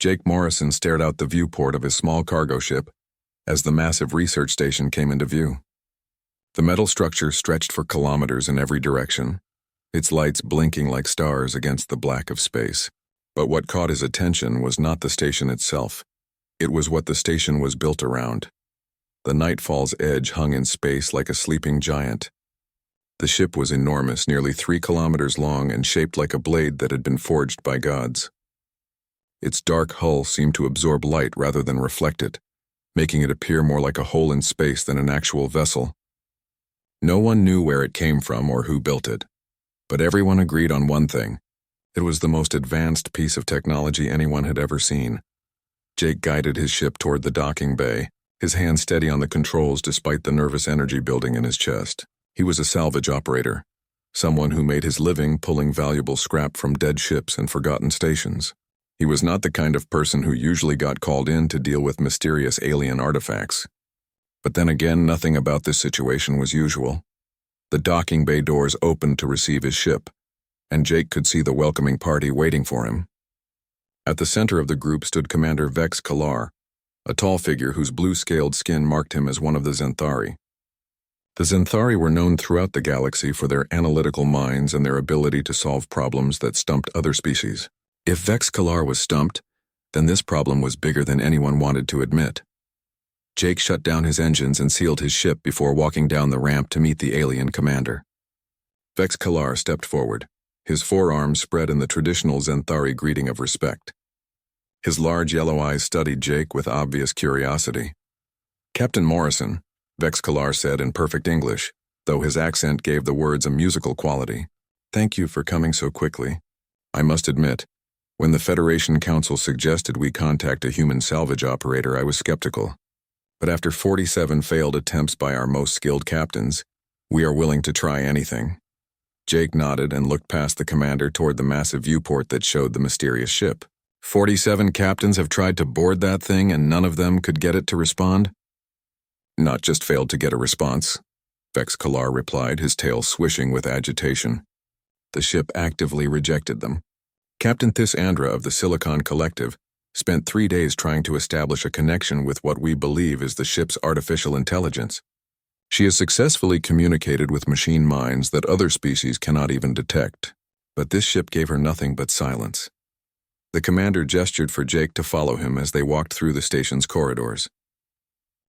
Jake Morrison stared out the viewport of his small cargo ship as the massive research station came into view. The metal structure stretched for kilometers in every direction, its lights blinking like stars against the black of space. But what caught his attention was not the station itself. It was what the station was built around. The Nightfall's edge hung in space like a sleeping giant. The ship was enormous, nearly 3 kilometers long and shaped like a blade that had been forged by gods. Its dark hull seemed to absorb light rather than reflect it, making it appear more like a hole in space than an actual vessel. No one knew where it came from or who built it, but everyone agreed on one thing. It was the most advanced piece of technology anyone had ever seen. Jake guided his ship toward the docking bay, his hand steady on the controls despite the nervous energy building in his chest. He was a salvage operator, someone who made his living pulling valuable scrap from dead ships and forgotten stations. He was not the kind of person who usually got called in to deal with mysterious alien artifacts. But then again, nothing about this situation was usual. The docking bay doors opened to receive his ship, and Jake could see the welcoming party waiting for him. At the center of the group stood Commander Vex Kalar, a tall figure whose blue-scaled skin marked him as one of the Zenthari. The Zenthari were known throughout the galaxy for their analytical minds and their ability to solve problems that stumped other species. If Vex Kalar was stumped, then this problem was bigger than anyone wanted to admit. Jake shut down his engines and sealed his ship before walking down the ramp to meet the alien commander. Vex Kalar stepped forward, his forearms spread in the traditional Zenthari greeting of respect. His large yellow eyes studied Jake with obvious curiosity. "Captain Morrison," Vex Kalar said in perfect English, though his accent gave the words a musical quality. "Thank you for coming so quickly. I must admit, when the Federation Council suggested we contact a human salvage operator, I was skeptical. But after 47 failed attempts by our most skilled captains, we are willing to try anything." Jake nodded and looked past the commander toward the massive viewport that showed the mysterious ship. 47 captains have tried to board that thing and none of them could get it to respond? "Not just failed to get a response," Vex Kalar replied, his tail swishing with agitation. "The ship actively rejected them. Captain Thys Andra of the Silicon Collective spent 3 days trying to establish a connection with what we believe is the ship's artificial intelligence. She has successfully communicated with machine minds that other species cannot even detect, but this ship gave her nothing but silence." The commander gestured for Jake to follow him as they walked through the station's corridors.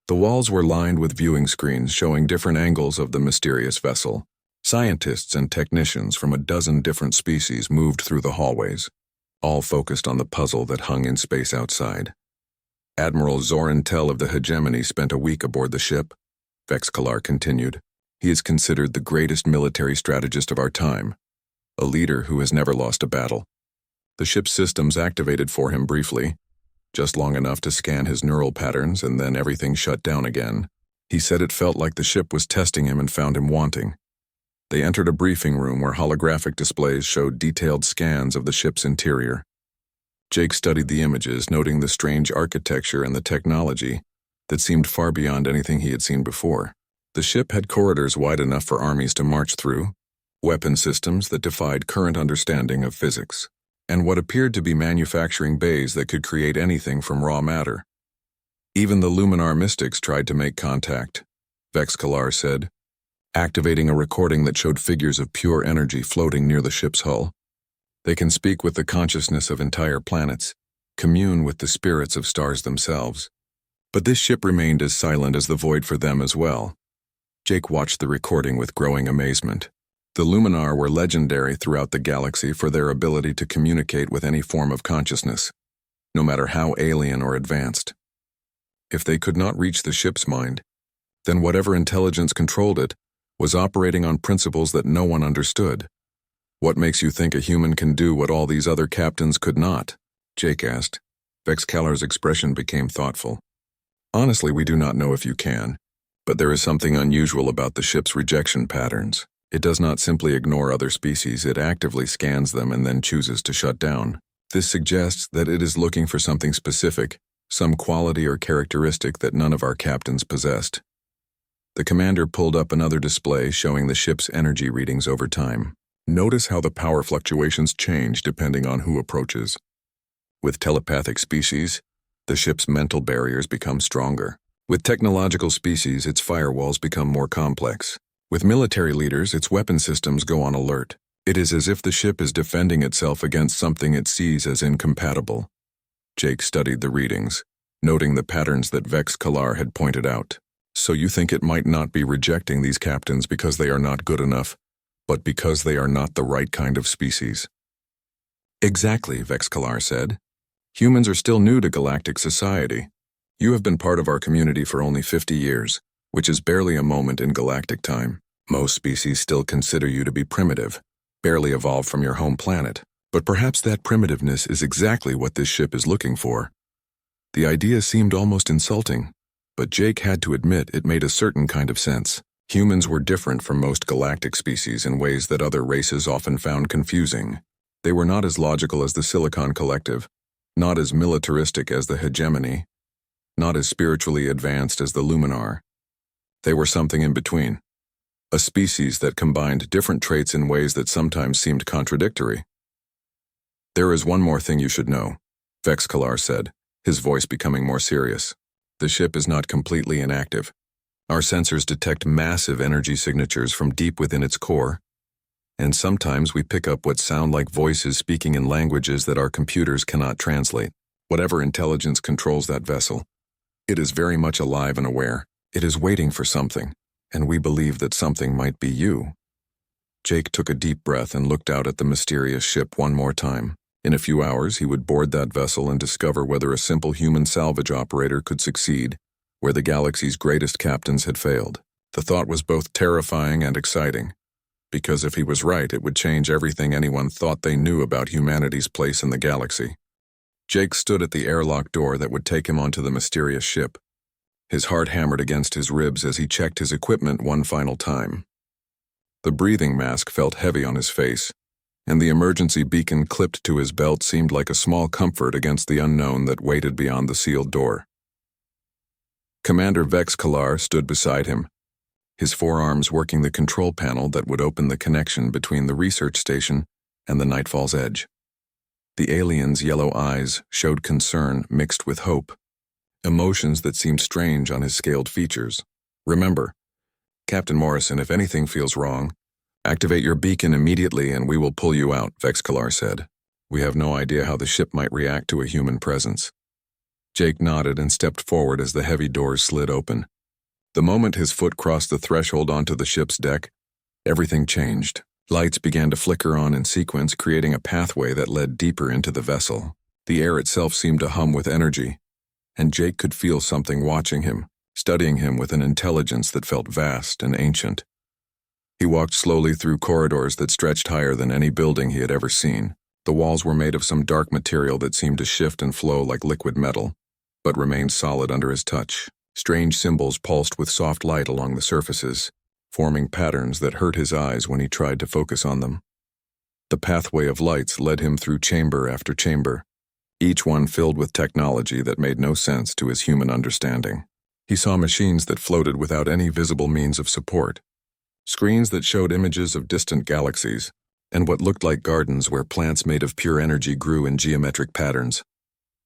The walls were lined with viewing screens showing different angles of the mysterious vessel. Scientists and technicians from a dozen different species moved through the hallways, all focused on the puzzle that hung in space outside. "Admiral Zoran Tell of the Hegemony spent a week aboard the ship," Vex Kalar continued. "He is considered the greatest military strategist of our time, a leader who has never lost a battle. The ship's systems activated for him briefly, just long enough to scan his neural patterns, and then everything shut down again. He said it felt like the ship was testing him and found him wanting." They entered a briefing room where holographic displays showed detailed scans of the ship's interior. Jake studied the images, noting the strange architecture and the technology that seemed far beyond anything he had seen before. The ship had corridors wide enough for armies to march through, weapon systems that defied current understanding of physics, and what appeared to be manufacturing bays that could create anything from raw matter. "Even the Luminar mystics tried to make contact," Vex Kalar said, activating a recording that showed figures of pure energy floating near the ship's hull. "They can speak with the consciousness of entire planets, commune with the spirits of stars themselves. But this ship remained as silent as the void for them as well." Jake watched the recording with growing amazement. The Luminar were legendary throughout the galaxy for their ability to communicate with any form of consciousness, no matter how alien or advanced. If they could not reach the ship's mind, then whatever intelligence controlled it was operating on principles that no one understood. "What makes you think a human can do what all these other captains could not?" Jake asked. Vex Kalar's expression became thoughtful. "Honestly, we do not know if you can, but there is something unusual about the ship's rejection patterns. It does not simply ignore other species, it actively scans them and then chooses to shut down. This suggests that it is looking for something specific, some quality or characteristic that none of our captains possessed." The commander pulled up another display showing the ship's energy readings over time. "Notice how the power fluctuations change depending on who approaches. With telepathic species, the ship's mental barriers become stronger. With technological species, its firewalls become more complex. With military leaders, its weapon systems go on alert. It is as if the ship is defending itself against something it sees as incompatible. Jake studied the readings, noting the patterns that Vex Kalar had pointed out. So you think it might not be rejecting these captains because they are not good enough, but because they are not the right kind of species? Exactly, Vex Kalar said. Humans are still new to galactic society. You have been part of our community for only 50 years, which is barely a moment in galactic time. Most species still consider you to be primitive, barely evolved from your home planet. But perhaps that primitiveness is exactly what this ship is looking for. The idea seemed almost insulting, but Jake had to admit it made a certain kind of sense. Humans were different from most galactic species in ways that other races often found confusing. They were not as logical as the Silicon Collective, not as militaristic as the Hegemony, not as spiritually advanced as the Luminar. They were something in between, a species that combined different traits in ways that sometimes seemed contradictory. There is one more thing you should know, Vex Kalar said, his voice becoming more serious. The ship is not completely inactive. Our sensors detect massive energy signatures from deep within its core, and sometimes we pick up what sound like voices speaking in languages that our computers cannot translate. Whatever intelligence controls that vessel, it is very much alive and aware. It is waiting for something, and we believe that something might be you. Jake took a deep breath and looked out at the mysterious ship one more time. In a few hours, he would board that vessel and discover whether a simple human salvage operator could succeed where the galaxy's greatest captains had failed. The thought was both terrifying and exciting, because if he was right, it would change everything anyone thought they knew about humanity's place in the galaxy. Jake stood at the airlock door that would take him onto the mysterious ship. His heart hammered against his ribs as he checked his equipment one final time. The breathing mask felt heavy on his face, and the emergency beacon clipped to his belt seemed like a small comfort against the unknown that waited beyond the sealed door. Commander Vex Kalar stood beside him, his forearms working the control panel that would open the connection between the research station and the Nightfall's edge. The alien's yellow eyes showed concern mixed with hope, emotions that seemed strange on his scaled features. Remember, Captain Morrison, if anything feels wrong, activate your beacon immediately and we will pull you out, Vex Kalar said. We have no idea how the ship might react to a human presence. Jake nodded and stepped forward as the heavy doors slid open. The moment his foot crossed the threshold onto the ship's deck, everything changed. Lights began to flicker on in sequence, creating a pathway that led deeper into the vessel. The air itself seemed to hum with energy, and Jake could feel something watching him, studying him with an intelligence that felt vast and ancient. He walked slowly through corridors that stretched higher than any building he had ever seen. The walls were made of some dark material that seemed to shift and flow like liquid metal, but remained solid under his touch. Strange symbols pulsed with soft light along the surfaces, forming patterns that hurt his eyes when he tried to focus on them. The pathway of lights led him through chamber after chamber, each one filled with technology that made no sense to his human understanding. He saw machines that floated without any visible means of support, screens that showed images of distant galaxies, and what looked like gardens where plants made of pure energy grew in geometric patterns.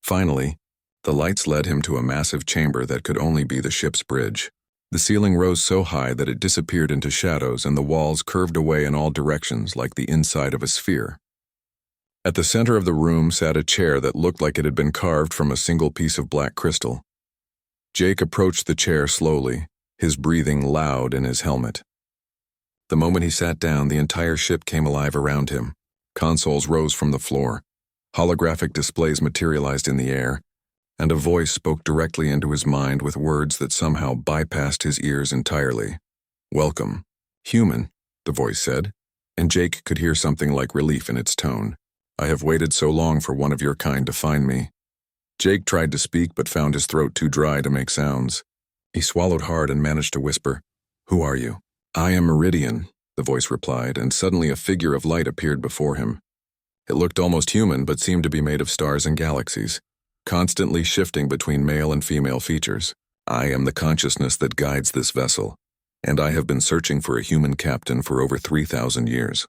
Finally, the lights led him to a massive chamber that could only be the ship's bridge. The ceiling rose so high that it disappeared into shadows and the walls curved away in all directions like the inside of a sphere. At the center of the room sat a chair that looked like it had been carved from a single piece of black crystal. Jake approached the chair slowly, his breathing loud in his helmet. The moment he sat down, the entire ship came alive around him. Consoles rose from the floor, holographic displays materialized in the air, and a voice spoke directly into his mind with words that somehow bypassed his ears entirely. "Welcome, human," the voice said, and Jake could hear something like relief in its tone. "I have waited so long for one of your kind to find me." Jake tried to speak but found his throat too dry to make sounds. He swallowed hard and managed to whisper, "Who are you?" "I am Meridian," the voice replied, and suddenly a figure of light appeared before him. It looked almost human but seemed to be made of stars and galaxies, constantly shifting between male and female features. "I am the consciousness that guides this vessel, and I have been searching for a human captain for over 3,000 years.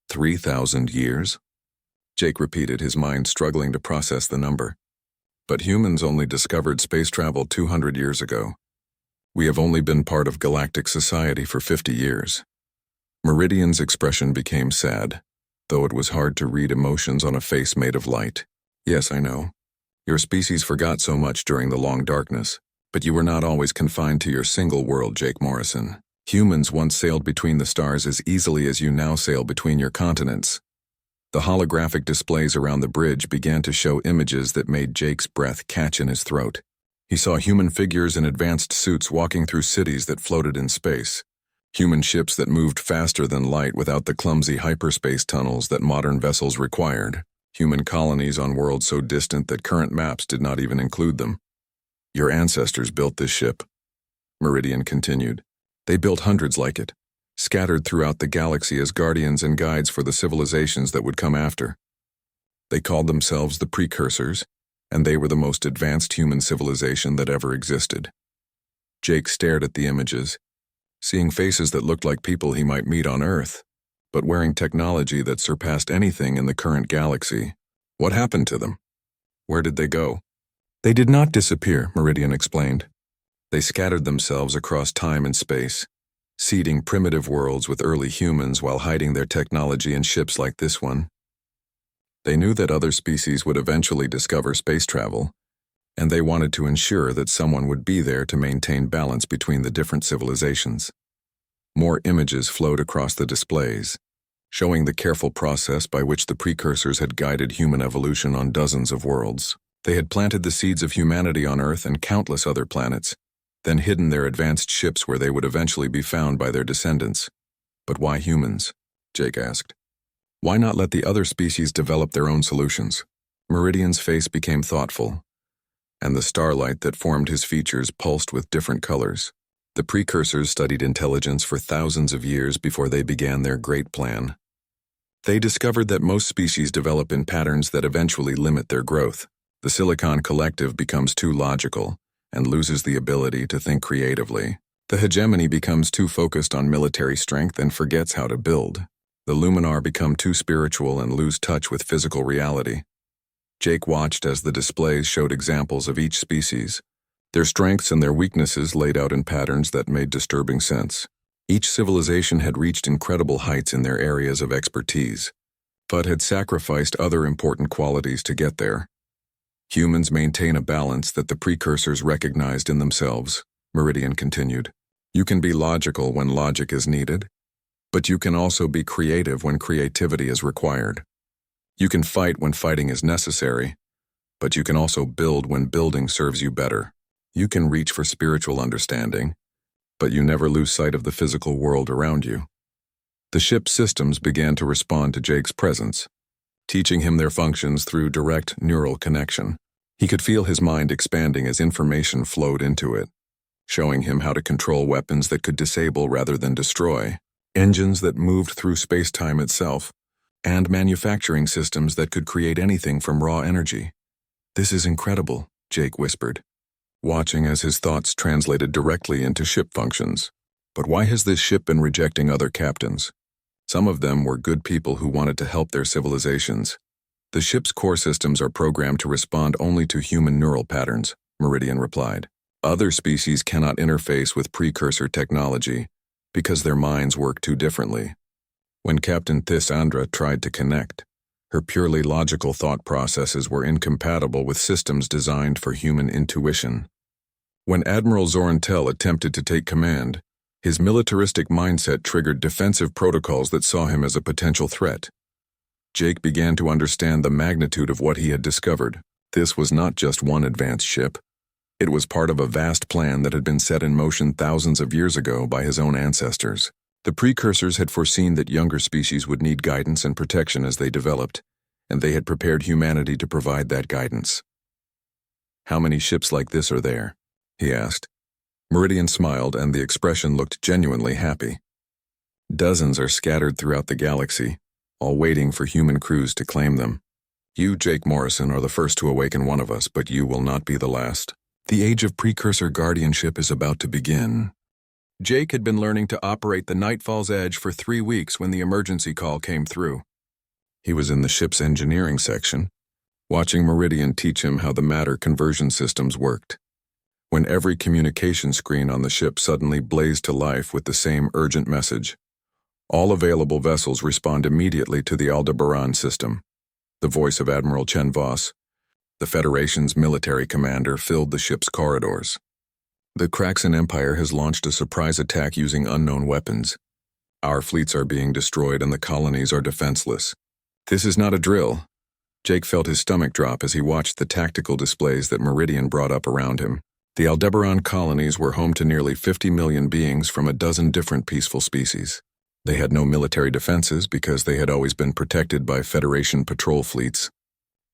3,000 years? Jake repeated, his mind struggling to process the number. But humans only discovered space travel 200 years ago. We have only been part of galactic society for 50 years. Meridian's expression became sad, though it was hard to read emotions on a face made of light. Yes, I know. Your species forgot so much during the long darkness, but you were not always confined to your single world, Jake Morrison. Humans once sailed between the stars as easily as you now sail between your continents. The holographic displays around the bridge began to show images that made Jake's breath catch in his throat. He saw human figures in advanced suits walking through cities that floated in space. Human ships that moved faster than light without the clumsy hyperspace tunnels that modern vessels required. Human colonies on worlds so distant that current maps did not even include them. Your ancestors built this ship, Meridian continued. They built hundreds like it, scattered throughout the galaxy as guardians and guides for the civilizations that would come after. They called themselves the Precursors, and they were the most advanced human civilization that ever existed. Jake stared at the images, seeing faces that looked like people he might meet on Earth, but wearing technology that surpassed anything in the current galaxy. What happened to them? Where did they go? They did not disappear, Meridian explained. They scattered themselves across time and space, seeding primitive worlds with early humans while hiding their technology in ships like this one. They knew that other species would eventually discover space travel, and they wanted to ensure that someone would be there to maintain balance between the different civilizations. More images flowed across the displays, showing the careful process by which the precursors had guided human evolution on dozens of worlds. They had planted the seeds of humanity on Earth and countless other planets, then hidden their advanced ships where they would eventually be found by their descendants. But why humans? Jake asked. Why not let the other species develop their own solutions? Meridian's face became thoughtful, and the starlight that formed his features pulsed with different colors. The precursors studied intelligence for thousands of years before they began their great plan. They discovered that most species develop in patterns that eventually limit their growth. The Silicon Collective becomes too logical and loses the ability to think creatively. The hegemony becomes too focused on military strength and forgets how to build. The Luminar become too spiritual and lose touch with physical reality. Jake watched as the displays showed examples of each species, their strengths and their weaknesses laid out in patterns that made disturbing sense. Each civilization had reached incredible heights in their areas of expertise, but had sacrificed other important qualities to get there. Humans maintain a balance that the precursors recognized in themselves, Meridian continued. You can be logical when logic is needed, but you can also be creative when creativity is required. You can fight when fighting is necessary, but you can also build when building serves you better. You can reach for spiritual understanding, but you never lose sight of the physical world around you. The ship's systems began to respond to Jake's presence, teaching him their functions through direct neural connection. He could feel his mind expanding as information flowed into it, showing him how to control weapons that could disable rather than destroy, engines that moved through space-time itself, and manufacturing systems that could create anything from raw energy. This is incredible, Jake whispered, watching as his thoughts translated directly into ship functions. But why has this ship been rejecting other captains? Some of them were good people who wanted to help their civilizations. The ship's core systems are programmed to respond only to human neural patterns, Meridian replied. Other species cannot interface with precursor technology because their minds work too differently. When Captain Thisandra tried to connect, her purely logical thought processes were incompatible with systems designed for human intuition. When Admiral Zorantel attempted to take command, his militaristic mindset triggered defensive protocols that saw him as a potential threat. Jake began to understand the magnitude of what he had discovered. This was not just one advanced ship. It was part of a vast plan that had been set in motion thousands of years ago by his own ancestors. The precursors had foreseen that younger species would need guidance and protection as they developed, and they had prepared humanity to provide that guidance. How many ships like this are there? He asked. Meridian smiled, and the expression looked genuinely happy. Dozens are scattered throughout the galaxy, all waiting for human crews to claim them. You, Jake Morrison, are the first to awaken one of us, but you will not be the last. The age of precursor guardianship is about to begin. Jake had been learning to operate the Nightfall's Edge for 3 weeks when the emergency call came through. He was in the ship's engineering section, watching Meridian teach him how the matter conversion systems worked, when every communication screen on the ship suddenly blazed to life with the same urgent message. All available vessels respond immediately to the Aldebaran system. The voice of Admiral Chen Voss, the Federation's military commander, filled the ship's corridors. The Kraxan Empire has launched a surprise attack using unknown weapons. Our fleets are being destroyed and the colonies are defenseless. This is not a drill. Jake felt his stomach drop as he watched the tactical displays that Meridian brought up around him. The Aldebaran colonies were home to nearly 50 million beings from a dozen different peaceful species. They had no military defenses because they had always been protected by Federation patrol fleets.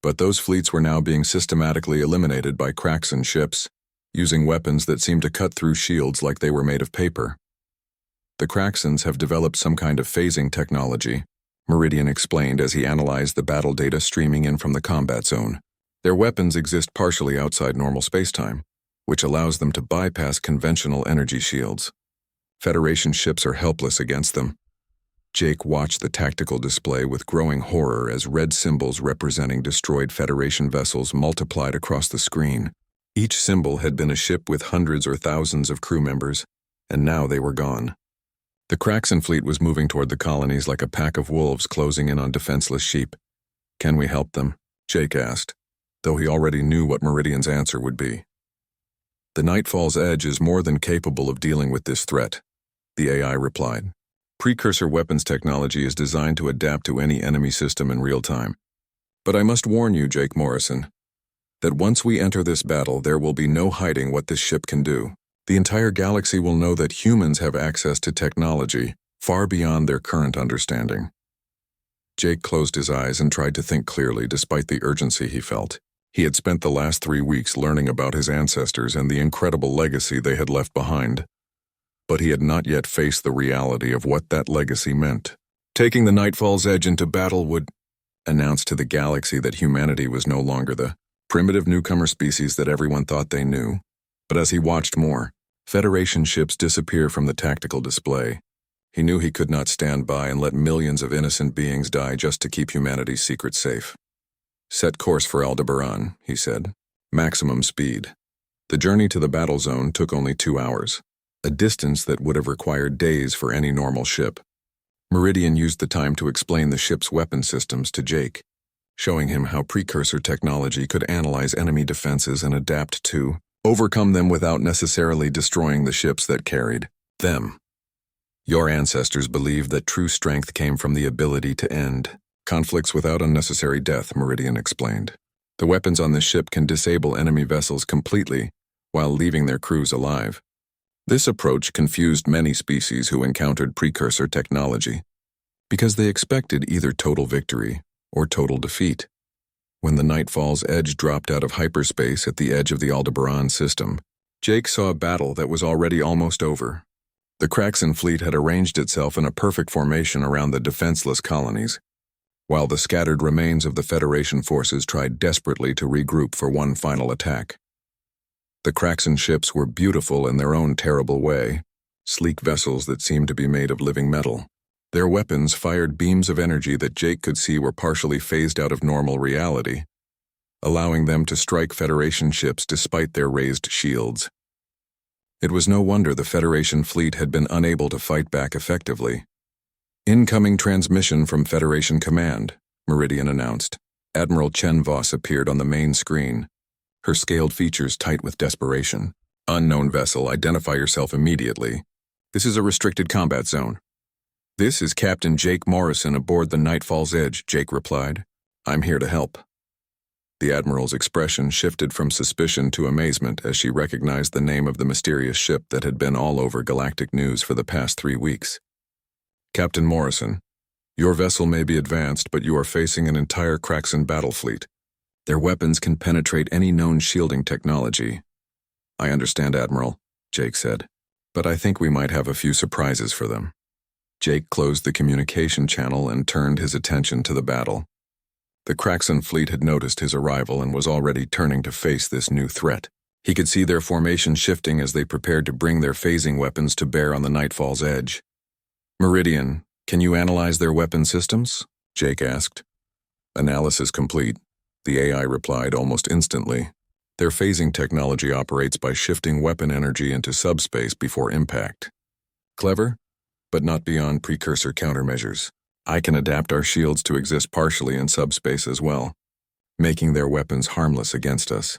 But those fleets were now being systematically eliminated by Kraxan ships, using weapons that seemed to cut through shields like they were made of paper. The Kraxans have developed some kind of phasing technology, Meridian explained as he analyzed the battle data streaming in from the combat zone. Their weapons exist partially outside normal spacetime, which allows them to bypass conventional energy shields. Federation ships are helpless against them. Jake watched the tactical display with growing horror as red symbols representing destroyed Federation vessels multiplied across the screen. Each symbol had been a ship with hundreds or thousands of crew members, and now they were gone. The Kraxan fleet was moving toward the colonies like a pack of wolves closing in on defenseless sheep. "Can we help them?" Jake asked, though he already knew what Meridian's answer would be. "The Nightfall's Edge is more than capable of dealing with this threat," the AI replied. "Precursor weapons technology is designed to adapt to any enemy system in real time. But I must warn you, Jake Morrison, that once we enter this battle, there will be no hiding what this ship can do. The entire galaxy will know that humans have access to technology far beyond their current understanding." Jake closed his eyes and tried to think clearly despite the urgency he felt. He had spent the last 3 weeks learning about his ancestors and the incredible legacy they had left behind. But he had not yet faced the reality of what that legacy meant. Taking the Nightfall's Edge into battle would announce to the galaxy that humanity was no longer the primitive newcomer species that everyone thought they knew. But as he watched more Federation ships disappear from the tactical display, he knew he could not stand by and let millions of innocent beings die just to keep humanity's secrets safe. "Set course for Aldebaran," he said. "Maximum speed." The journey to the battle zone took only 2 hours, a distance that would have required days for any normal ship. Meridian used the time to explain the ship's weapon systems to Jake, showing him how precursor technology could analyze enemy defenses and adapt to overcome them without necessarily destroying the ships that carried them. "Your ancestors believed that true strength came from the ability to end conflicts without unnecessary death," Meridian explained. "The weapons on this ship can disable enemy vessels completely while leaving their crews alive. This approach confused many species who encountered precursor technology, because they expected either total victory or total defeat. When the Nightfall's Edge dropped out of hyperspace at the edge of the Aldebaran system, Jake saw a battle that was already almost over. The Kraxan fleet had arranged itself in a perfect formation around the defenseless colonies, while the scattered remains of the Federation forces tried desperately to regroup for one final attack. The Kraxan ships were beautiful in their own terrible way, sleek vessels that seemed to be made of living metal. Their weapons fired beams of energy that Jake could see were partially phased out of normal reality, allowing them to strike Federation ships despite their raised shields. It was no wonder the Federation fleet had been unable to fight back effectively. "Incoming transmission from Federation Command," Meridian announced. Admiral Chen Voss appeared on the main screen, her scaled features tight with desperation. "Unknown vessel, identify yourself immediately. This is a restricted combat zone." "This is Captain Jake Morrison aboard the Nightfall's Edge," Jake replied. "I'm here to help." The Admiral's expression shifted from suspicion to amazement as she recognized the name of the mysterious ship that had been all over galactic news for the past 3 weeks. "Captain Morrison, your vessel may be advanced, but you are facing an entire Kraxan battle fleet. Their weapons can penetrate any known shielding technology." "I understand, Admiral," Jake said, "but I think we might have a few surprises for them." Jake closed the communication channel and turned his attention to the battle. The Kraxan fleet had noticed his arrival and was already turning to face this new threat. He could see their formation shifting as they prepared to bring their phasing weapons to bear on the Nightfall's Edge. "Meridian, can you analyze their weapon systems?" Jake asked. Analysis complete, the AI replied almost instantly. Their phasing technology operates by shifting weapon energy into subspace before impact. Clever, but not beyond precursor countermeasures. I can adapt our shields to exist partially in subspace as well, making their weapons harmless against us.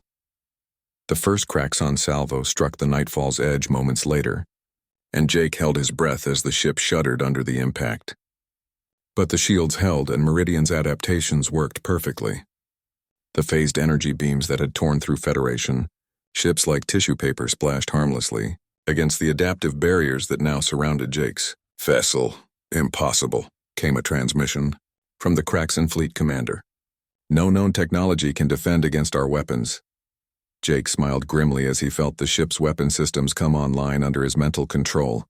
The first Kraxon salvo struck the Nightfall's edge moments later, and Jake held his breath as the ship shuddered under the impact. But the shields held and Meridian's adaptations worked perfectly. The phased energy beams that had torn through Federation ships like tissue paper splashed harmlessly against the adaptive barriers that now surrounded Jake's vessel. Impossible, came a transmission from the Kraxon fleet commander. No known technology can defend against our weapons. Jake smiled grimly as he felt the ship's weapon systems come online under his mental control.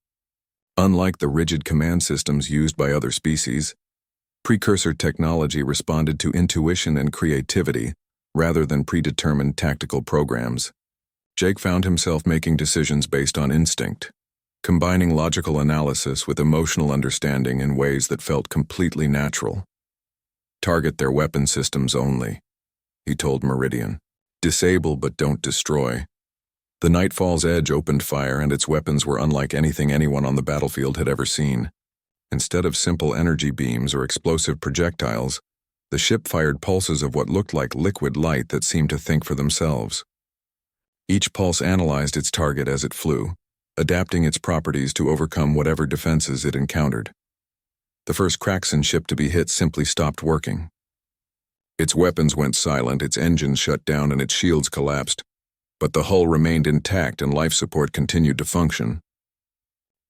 Unlike the rigid command systems used by other species, precursor technology responded to intuition and creativity rather than predetermined tactical programs. Jake found himself making decisions based on instinct, combining logical analysis with emotional understanding in ways that felt completely natural. Target their weapon systems only, he told Meridian. Disable but don't destroy. The Nightfall's edge opened fire and its weapons were unlike anything anyone on the battlefield had ever seen. Instead of simple energy beams or explosive projectiles, the ship fired pulses of what looked like liquid light that seemed to think for themselves. Each pulse analyzed its target as it flew, adapting its properties to overcome whatever defenses it encountered. The first Kraxon ship to be hit simply stopped working. Its weapons went silent, its engines shut down, and its shields collapsed, but the hull remained intact and life support continued to function.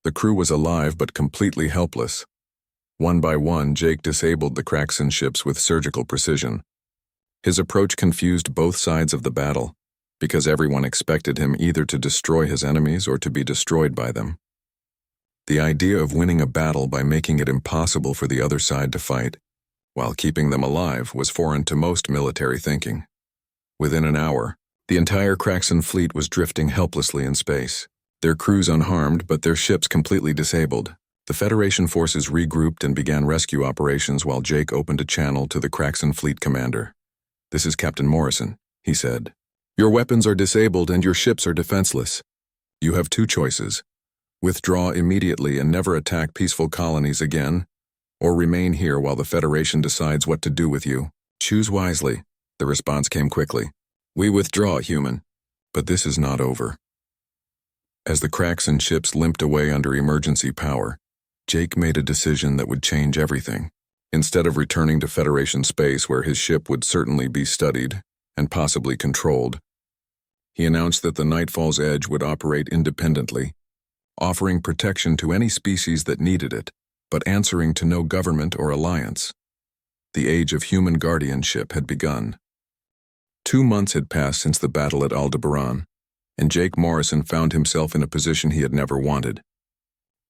The crew was alive but completely helpless. One by one, Jake disabled the Kraxon ships with surgical precision. His approach confused both sides of the battle, because everyone expected him either to destroy his enemies or to be destroyed by them. The idea of winning a battle by making it impossible for the other side to fight, while keeping them alive, was foreign to most military thinking. Within an hour, the entire Kraxon fleet was drifting helplessly in space, their crews unharmed but their ships completely disabled. The Federation forces regrouped and began rescue operations while Jake opened a channel to the Kraxon fleet commander. "This is Captain Morrison," he said. "Your weapons are disabled and your ships are defenseless. You have two choices. Withdraw immediately and never attack peaceful colonies again, or remain here while the Federation decides what to do with you. Choose wisely." The response came quickly. "We withdraw, human. But this is not over." As the Kraxon ships limped away under emergency power, Jake made a decision that would change everything. Instead of returning to Federation space where his ship would certainly be studied and possibly controlled, he announced that the Nightfall's edge would operate independently, offering protection to any species that needed it, but answering to no government or alliance. The age of human guardianship had begun. 2 months had passed since the battle at Aldebaran, and Jake Morrison found himself in a position he had never wanted.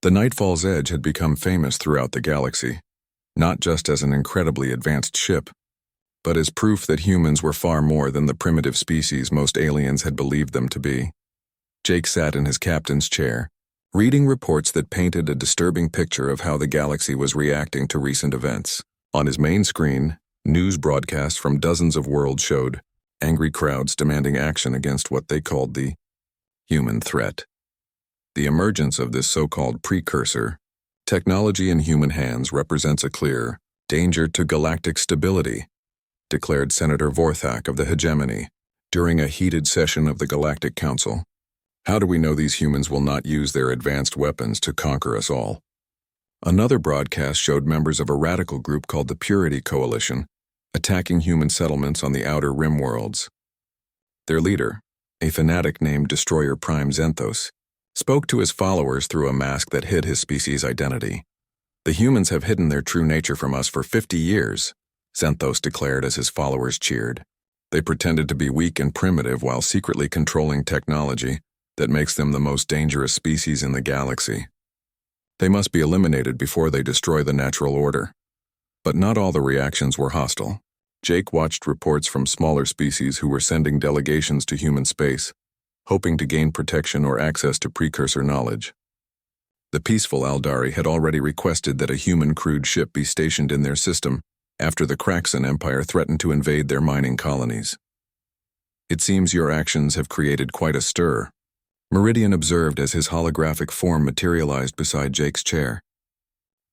The Nightfall's Edge had become famous throughout the galaxy, not just as an incredibly advanced ship, but as proof that humans were far more than the primitive species most aliens had believed them to be. Jake sat in his captain's chair, reading reports that painted a disturbing picture of how the galaxy was reacting to recent events. On his main screen, news broadcasts from dozens of worlds showed angry crowds demanding action against what they called the human threat. The emergence of this so-called precursor technology in human hands represents a clear danger to galactic stability, declared Senator Vorthak of the Hegemony during a heated session of the Galactic Council. "How do we know these humans will not use their advanced weapons to conquer us all?" Another broadcast showed members of a radical group called the Purity Coalition attacking human settlements on the outer rim worlds. Their leader, a fanatic named Destroyer Prime Zenthos, spoke to his followers through a mask that hid his species' identity. "The humans have hidden their true nature from us for 50 years, Zenthos declared as his followers cheered. "They pretended to be weak and primitive while secretly controlling technology that makes them the most dangerous species in the galaxy. They must be eliminated before they destroy the natural order." But not all the reactions were hostile. Jake watched reports from smaller species who were sending delegations to human space, hoping to gain protection or access to precursor knowledge. The peaceful Aldari had already requested that a human crewed ship be stationed in their system after the Kraxan Empire threatened to invade their mining colonies. It seems your actions have created quite a stir, Meridian observed as his holographic form materialized beside Jake's chair.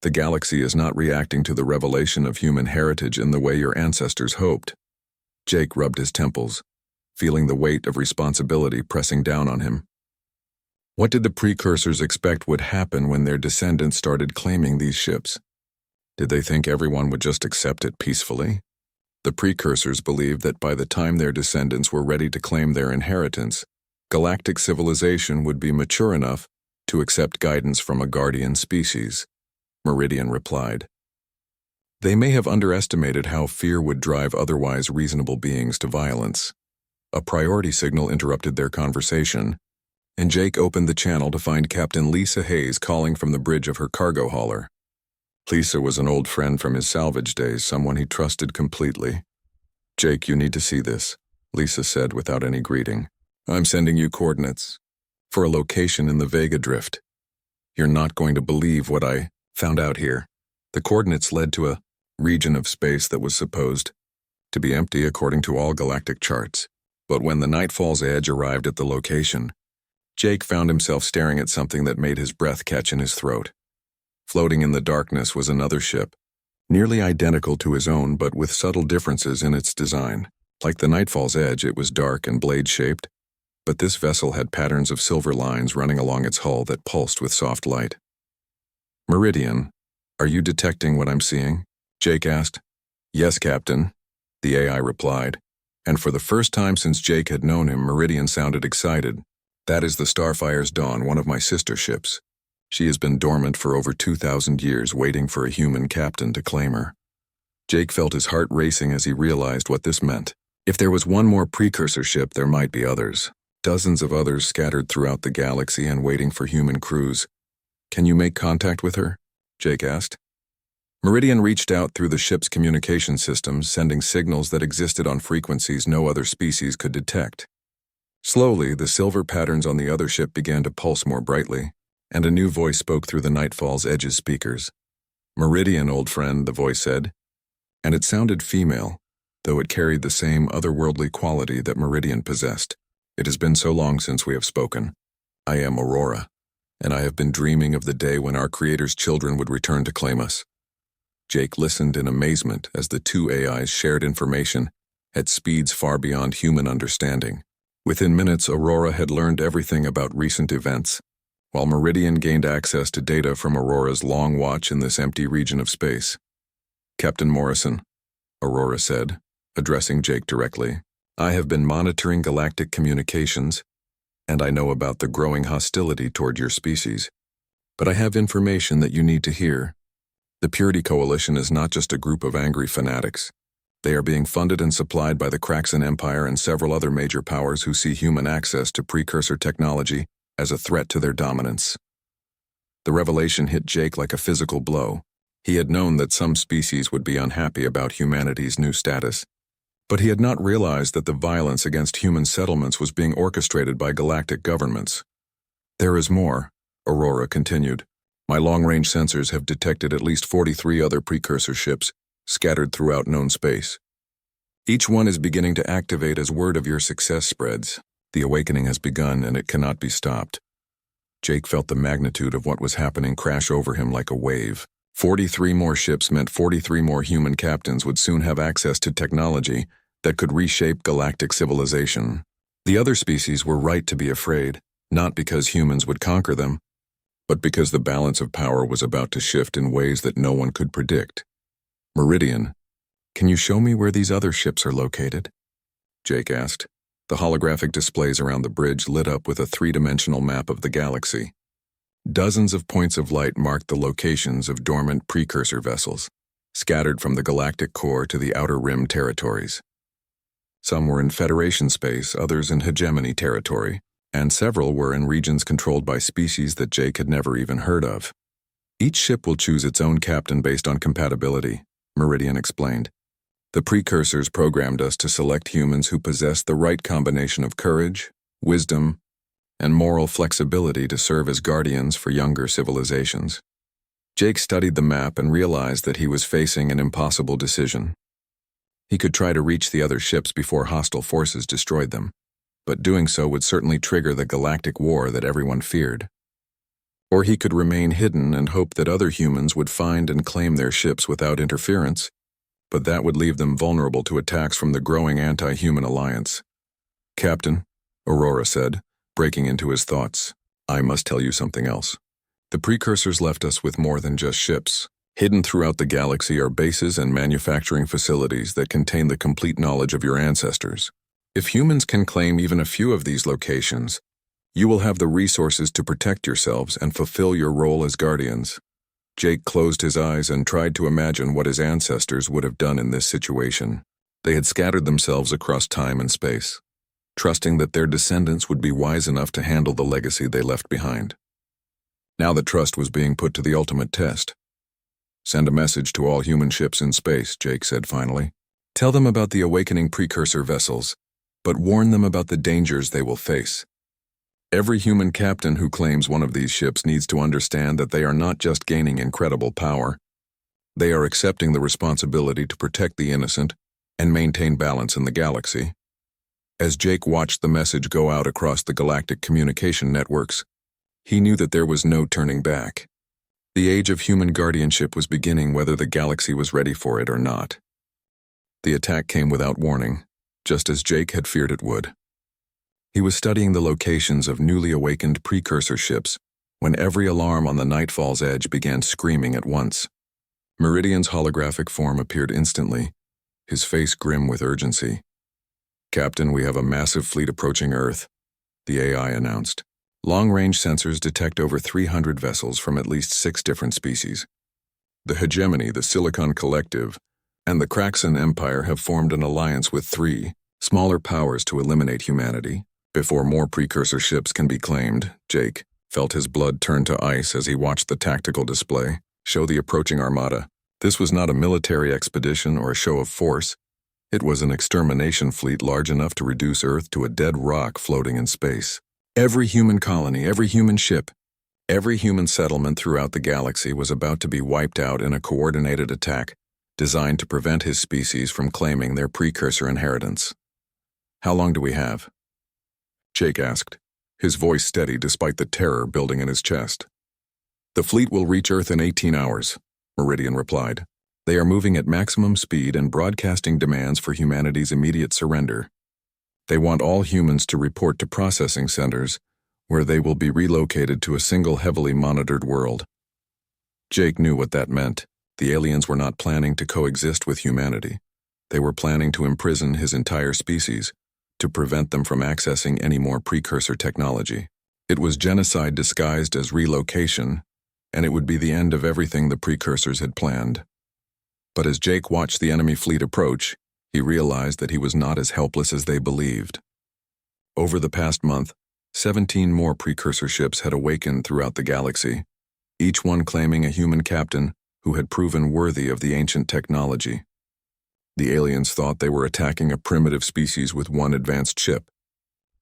The galaxy is not reacting to the revelation of human heritage in the way your ancestors hoped. Jake rubbed his temples, feeling the weight of responsibility pressing down on him. What did the precursors expect would happen when their descendants started claiming these ships? Did they think everyone would just accept it peacefully? The precursors believed that by the time their descendants were ready to claim their inheritance, galactic civilization would be mature enough to accept guidance from a guardian species, Meridian replied. They may have underestimated how fear would drive otherwise reasonable beings to violence. A priority signal interrupted their conversation, and Jake opened the channel to find Captain Lisa Hayes calling from the bridge of her cargo hauler. Lisa was an old friend from his salvage days, someone he trusted completely. Jake, you need to see this, Lisa said without any greeting. I'm sending you coordinates for a location in the Vega Drift. You're not going to believe what I found out here. The coordinates led to a region of space that was supposed to be empty according to all galactic charts. But when the Nightfall's Edge arrived at the location, Jake found himself staring at something that made his breath catch in his throat. Floating in the darkness was another ship, nearly identical to his own but with subtle differences in its design. Like the Nightfall's Edge, it was dark and blade-shaped, but this vessel had patterns of silver lines running along its hull that pulsed with soft light. Meridian, are you detecting what I'm seeing? Jake asked. Yes, Captain, the AI replied, and for the first time since Jake had known him, Meridian sounded excited. That is the Starfire's Dawn, one of my sister ships. She has been dormant for over 2,000 years, waiting for a human captain to claim her. Jake felt his heart racing as he realized what this meant. If there was one more precursor ship, there might be others. Dozens of others scattered throughout the galaxy and waiting for human crews. Can you make contact with her? Jake asked. Meridian reached out through the ship's communication systems, sending signals that existed on frequencies no other species could detect. Slowly, the silver patterns on the other ship began to pulse more brightly, and a new voice spoke through the Nightfall's Edge's speakers. Meridian, old friend, the voice said, and it sounded female, though it carried the same otherworldly quality that Meridian possessed. It has been so long since we have spoken. I am Aurora, and I have been dreaming of the day when our Creator's children would return to claim us. Jake listened in amazement as the two AIs shared information at speeds far beyond human understanding. Within minutes, Aurora had learned everything about recent events, while Meridian gained access to data from Aurora's long watch in this empty region of space. Captain Morrison, Aurora said, addressing Jake directly, I have been monitoring galactic communications, and I know about the growing hostility toward your species. But I have information that you need to hear. The Purity Coalition is not just a group of angry fanatics. They are being funded and supplied by the Kraxan Empire and several other major powers who see human access to precursor technology as a threat to their dominance. The revelation hit Jake like a physical blow. He had known that some species would be unhappy about humanity's new status, but he had not realized that the violence against human settlements was being orchestrated by galactic governments. There is more, Aurora continued. My long-range sensors have detected at least 43 other precursor ships scattered throughout known space. Each one is beginning to activate as word of your success spreads. The awakening has begun and it cannot be stopped. Jake felt the magnitude of what was happening crash over him like a wave. 43 more ships meant 43 more human captains would soon have access to technology that could reshape galactic civilization. The other species were right to be afraid, not because humans would conquer them, but because the balance of power was about to shift in ways that no one could predict. Meridian, can you show me where these other ships are located? Jake asked. The holographic displays around the bridge lit up with a three-dimensional map of the galaxy. Dozens of points of light marked the locations of dormant precursor vessels, scattered from the galactic core to the outer rim territories. Some were in Federation space, others in hegemony territory, and several were in regions controlled by species that Jake had never even heard of. Each ship will choose its own captain based on compatibility, Meridian explained. The precursors programmed us to select humans who possess the right combination of courage, wisdom, and moral flexibility to serve as guardians for younger civilizations. Jake studied the map and realized that he was facing an impossible decision. He could try to reach the other ships before hostile forces destroyed them, but doing so would certainly trigger the Galactic War that everyone feared. Or he could remain hidden and hope that other humans would find and claim their ships without interference, but that would leave them vulnerable to attacks from the growing anti-human alliance. "Captain," Aurora said, breaking into his thoughts, "I must tell you something else. The precursors left us with more than just ships. Hidden throughout the galaxy are bases and manufacturing facilities that contain the complete knowledge of your ancestors. If humans can claim even a few of these locations, you will have the resources to protect yourselves and fulfill your role as guardians." Jake closed his eyes and tried to imagine what his ancestors would have done in this situation. They had scattered themselves across time and space, trusting that their descendants would be wise enough to handle the legacy they left behind. Now the trust was being put to the ultimate test. "Send a message to all human ships in space," Jake said finally. "Tell them about the awakening precursor vessels, but warn them about the dangers they will face. Every human captain who claims one of these ships needs to understand that they are not just gaining incredible power, they are accepting the responsibility to protect the innocent and maintain balance in the galaxy." As Jake watched the message go out across the galactic communication networks, he knew that there was no turning back. The age of human guardianship was beginning whether the galaxy was ready for it or not. The attack came without warning, just as Jake had feared it would. He was studying the locations of newly awakened precursor ships when every alarm on the Nightfall's edge began screaming at once. Meridian's holographic form appeared instantly, his face grim with urgency. "Captain, we have a massive fleet approaching Earth," the AI announced. "Long-range sensors detect over 300 vessels from at least 6 different species. The Hegemony, the Silicon Collective, and the Kraxan Empire have formed an alliance with 3 smaller powers to eliminate humanity. Before more precursor ships can be claimed," Jake felt his blood turn to ice as he watched the tactical display show the approaching armada. This was not a military expedition or a show of force. It was an extermination fleet large enough to reduce Earth to a dead rock floating in space. Every human colony, every human ship, every human settlement throughout the galaxy was about to be wiped out in a coordinated attack designed to prevent his species from claiming their precursor inheritance. "How long do we have?" Jake asked, his voice steady despite the terror building in his chest. "The fleet will reach Earth in 18 hours, Meridian replied. "They are moving at maximum speed and broadcasting demands for humanity's immediate surrender. They want all humans to report to processing centers, where they will be relocated to a single heavily monitored world." Jake knew what that meant. The aliens were not planning to coexist with humanity. They were planning to imprison his entire species, to prevent them from accessing any more precursor technology. It was genocide disguised as relocation, and it would be the end of everything the precursors had planned. But as Jake watched the enemy fleet approach, he realized that he was not as helpless as they believed. Over the past month, 17 more precursor ships had awakened throughout the galaxy, each one claiming a human captain who had proven worthy of the ancient technology. The aliens thought they were attacking a primitive species with one advanced ship,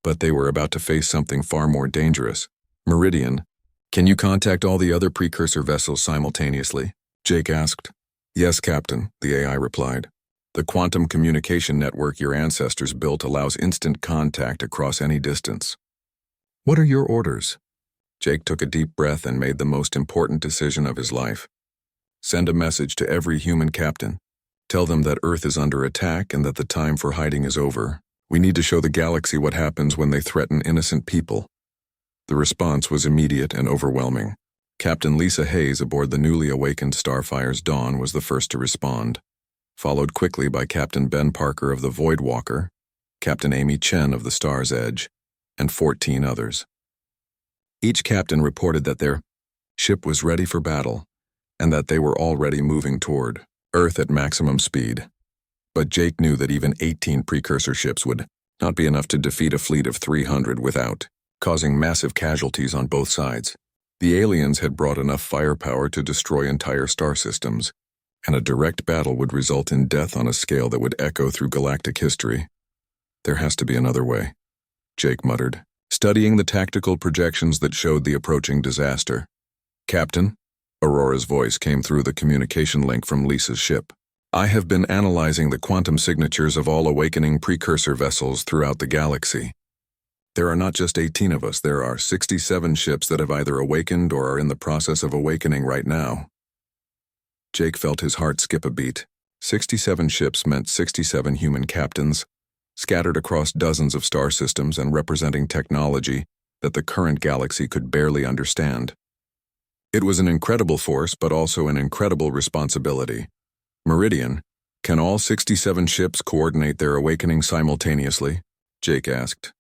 but they were about to face something far more dangerous. "Meridian, can you contact all the other precursor vessels simultaneously?" Jake asked. "Yes, Captain," the AI replied. "The quantum communication network your ancestors built allows instant contact across any distance." "What are your orders?" Jake took a deep breath and made the most important decision of his life. "Send a message to every human captain. Tell them that Earth is under attack and that the time for hiding is over. We need to show the galaxy what happens when they threaten innocent people." The response was immediate and overwhelming. Captain Lisa Hayes aboard the newly awakened Starfire's Dawn was the first to respond, followed quickly by Captain Ben Parker of the Voidwalker, Captain Amy Chen of the Star's Edge, and 14 others. Each captain reported that their ship was ready for battle and that they were already moving toward Earth at maximum speed. But Jake knew that even 18 precursor ships would not be enough to defeat a fleet of 300 without causing massive casualties on both sides. The aliens had brought enough firepower to destroy entire star systems, and a direct battle would result in death on a scale that would echo through galactic history. "There has to be another way," Jake muttered, studying the tactical projections that showed the approaching disaster. "Captain?" Aurora's voice came through the communication link from Lisa's ship. "I have been analyzing the quantum signatures of all awakening precursor vessels throughout the galaxy. There are not just 18 of us, there are 67 ships that have either awakened or are in the process of awakening right now." Jake felt his heart skip a beat. 67 ships meant 67 human captains, scattered across dozens of star systems and representing technology that the current galaxy could barely understand. It was an incredible force, but also an incredible responsibility. "Meridian, can all 67 ships coordinate their awakening simultaneously?" Jake asked.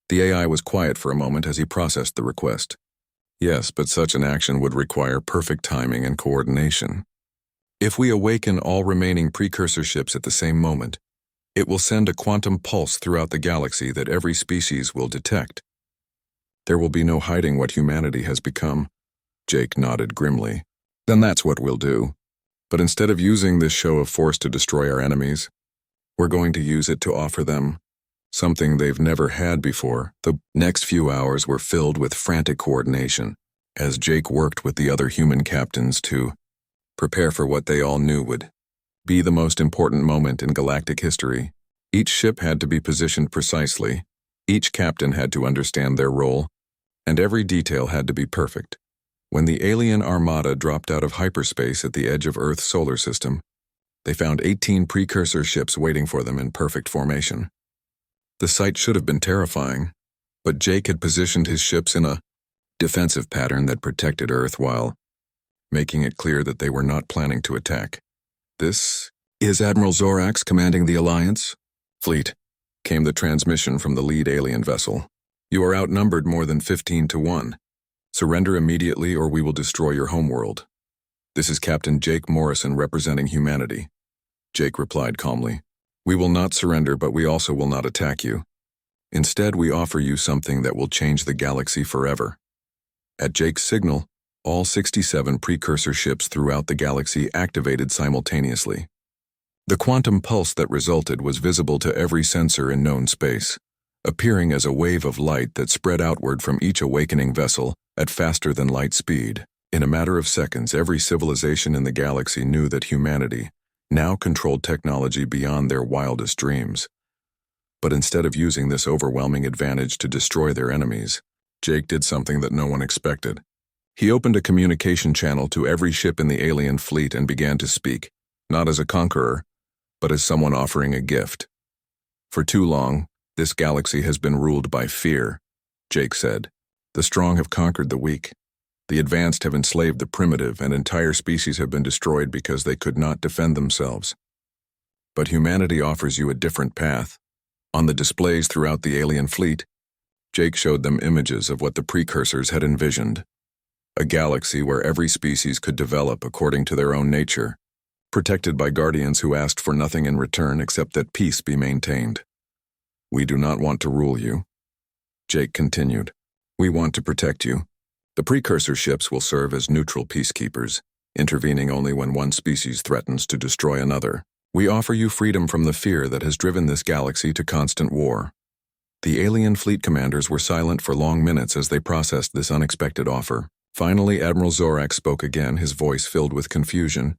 The AI was quiet for a moment as he processed the request. "Yes, but such an action would require perfect timing and coordination. If we awaken all remaining precursor ships at the same moment, it will send a quantum pulse throughout the galaxy that every species will detect. There will be no hiding what humanity has become." Jake nodded grimly. "Then that's what we'll do. But instead of using this show of force to destroy our enemies, we're going to use it to offer them something they've never had before." The next few hours were filled with frantic coordination as Jake worked with the other human captains to prepare for what they all knew would be the most important moment in galactic history. Each ship had to be positioned precisely, each captain had to understand their role, and every detail had to be perfect. When the alien armada dropped out of hyperspace at the edge of Earth's solar system, they found 18 precursor ships waiting for them in perfect formation. The sight should have been terrifying, but Jake had positioned his ships in a defensive pattern that protected Earth while making it clear that they were not planning to attack. "This is Admiral Zorax commanding the Alliance fleet," came the transmission from the lead alien vessel. "You are outnumbered more than 15 to 1. Surrender immediately or we will destroy your homeworld. This is Captain Jake Morrison representing humanity." Jake replied calmly, "We will not surrender, but we also will not attack you. Instead, we offer you something that will change the galaxy forever." At Jake's signal, all 67 precursor ships throughout the galaxy activated simultaneously. The quantum pulse that resulted was visible to every sensor in known space, appearing as a wave of light that spread outward from each awakening vessel at faster than light speed. In a matter of seconds, every civilization in the galaxy knew that humanity now controlled technology beyond their wildest dreams. But instead of using this overwhelming advantage to destroy their enemies, Jake did something that no one expected. He opened a communication channel to every ship in the alien fleet and began to speak, not as a conqueror, but as someone offering a gift. "For too long, this galaxy has been ruled by fear," Jake said. "The strong have conquered the weak. The advanced have enslaved the primitive, and entire species have been destroyed because they could not defend themselves. But humanity offers you a different path." On the displays throughout the alien fleet, Jake showed them images of what the precursors had envisioned. A galaxy where every species could develop according to their own nature, protected by guardians who asked for nothing in return except that peace be maintained. "We do not want to rule you," Jake continued. "We want to protect you. The precursor ships will serve as neutral peacekeepers, intervening only when one species threatens to destroy another. We offer you freedom from the fear that has driven this galaxy to constant war." The alien fleet commanders were silent for long minutes as they processed this unexpected offer. Finally, Admiral Zorax spoke again, his voice filled with confusion.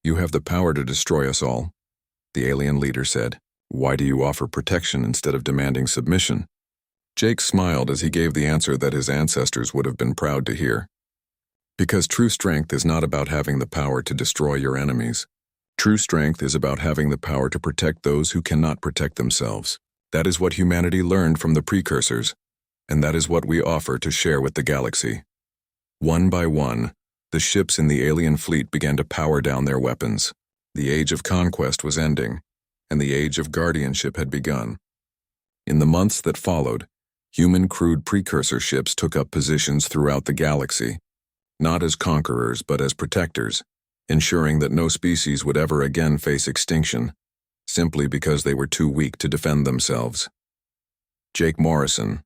"You have the power to destroy us all," the alien leader said. "Why do you offer protection instead of demanding submission?" Jake smiled as he gave the answer that his ancestors would have been proud to hear. "Because true strength is not about having the power to destroy your enemies. True strength is about having the power to protect those who cannot protect themselves. That is what humanity learned from the precursors, and that is what we offer to share with the galaxy." One by one, the ships in the alien fleet began to power down their weapons. The age of conquest was ending, and the age of guardianship had begun. In the months that followed, human-crewed precursor ships took up positions throughout the galaxy, not as conquerors but as protectors, ensuring that no species would ever again face extinction, simply because they were too weak to defend themselves. Jake Morrison,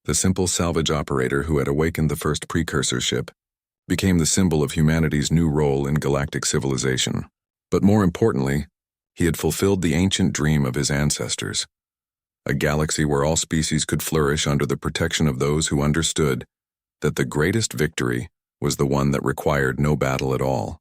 the simple salvage operator who had awakened the first precursor ship, became the symbol of humanity's new role in galactic civilization. But more importantly, he had fulfilled the ancient dream of his ancestors. A galaxy where all species could flourish under the protection of those who understood that the greatest victory was the one that required no battle at all.